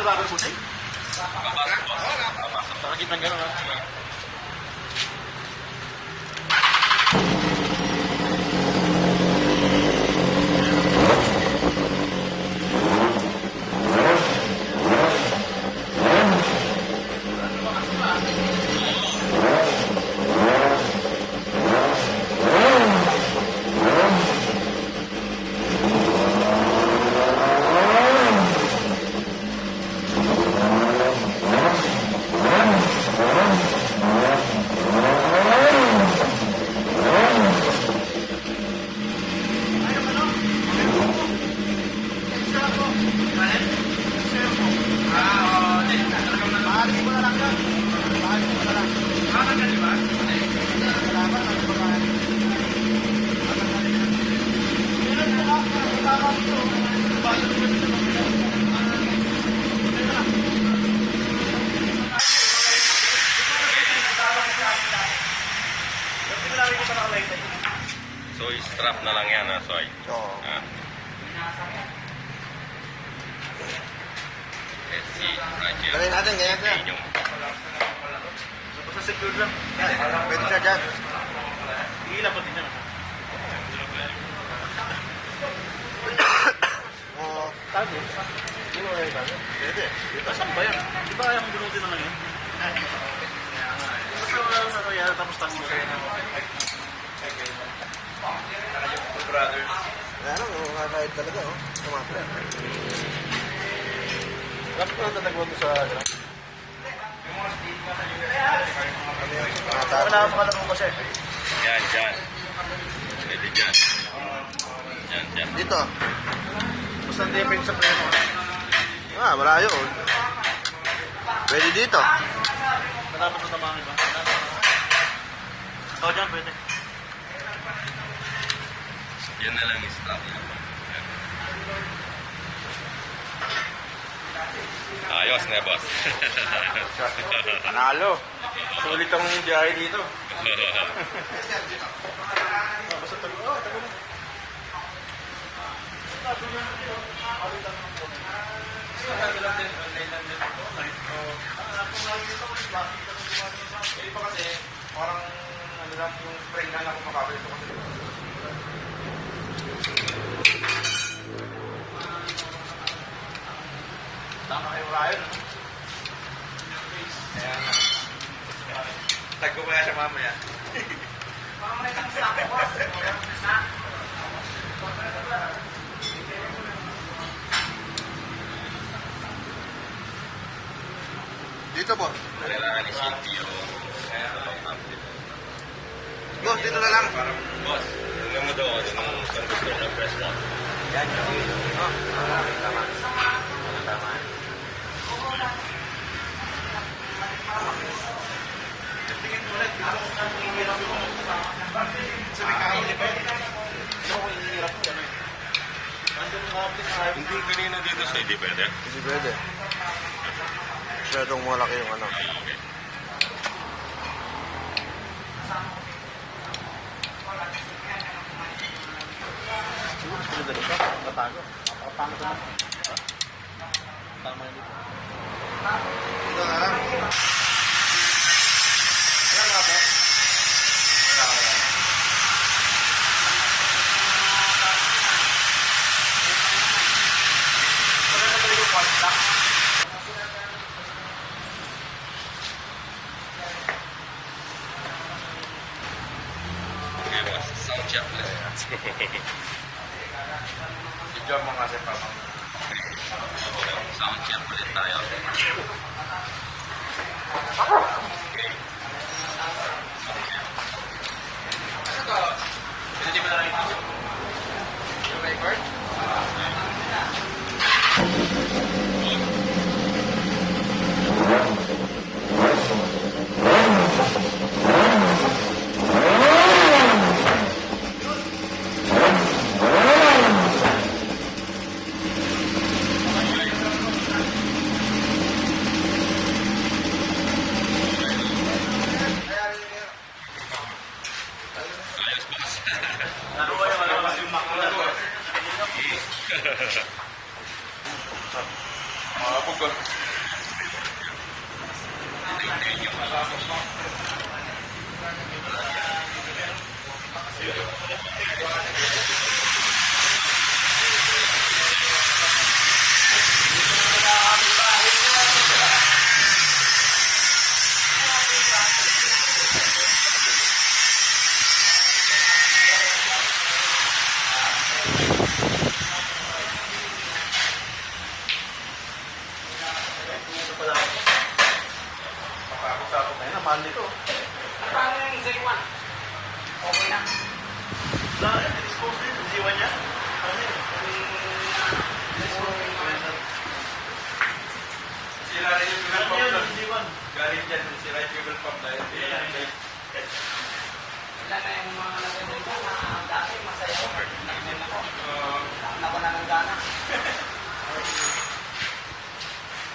rubber puting? Nakakita ng gano'n, ha? So, strap na lang yan, ha, Soy? Oo. SC Project. Gawin natin, ganyan siya. Inyong. Basta secure lang. Pwede siya dyan. Hihila pa din yan. Tago? Hindi mo kaya tago? Pwede. Saan ba yan? Di ba yung binutin naman yun? Basta wala nangyari tapos tago mo kayo na. Brothers. Ano, nakakahit talaga, oh. Tumapit. Dapat na tatagwan ko sa, ano? Wala pa ka lang mo kasi. Yan, dyan. Pwede dyan. Dyan, dyan. Dito. Basta hindi yung sa preno. Malayo. Pwede dito. Dapat na tamang iba. Ito dyan, pwede. Yan na lang yung strap. Ayos na, boss. Panalo. Sulit ang biyahe dito. Basta tago. Tago na. Iba kasi, parang ano lang yung spray na lang makakabili ito kasi. Tama kayo Ryan, ano? Ayan na. Tagko kaya siya mamaya. Baka may nang-stop ko. Dito po. Kailangan ni CTO. Kaya Boss, dito na lang. parang, boss, tingnan mo doon yung gusto ng press mo. Yan, yan. Oh, tama. Tama. Tingin mo ulit, dito ko nang hihirap ko. Sabi kahuli pa yun. Dito ko hihirap ko. Andun nga din na Hindi kanina dito sa hindi pwede. Hindi pwede. Masyadong malaki yung ano. Okay. Siguro sila dalawa ka, matago. Napakapangit naman. Tama yun dito. Dito na lang. Wala nga po. Wala na pala yung contact. Okay, boss. Sound check ulit. Video mo kasi pa. Sound check ulit tayo. Hindi mo na rin ito. Yung record? Pasabog ko. Pasabog na yun. Ang mahal nito. Paano yung Z1? Okay na. Wala, dispose din. Diwa niya. Ano yun? Sira rin yung fuel Ano pump yun? doon. Diwan. Galing dyan, sira yung fuel pump dahil Wala na yung mga nagaganda na dati masaya.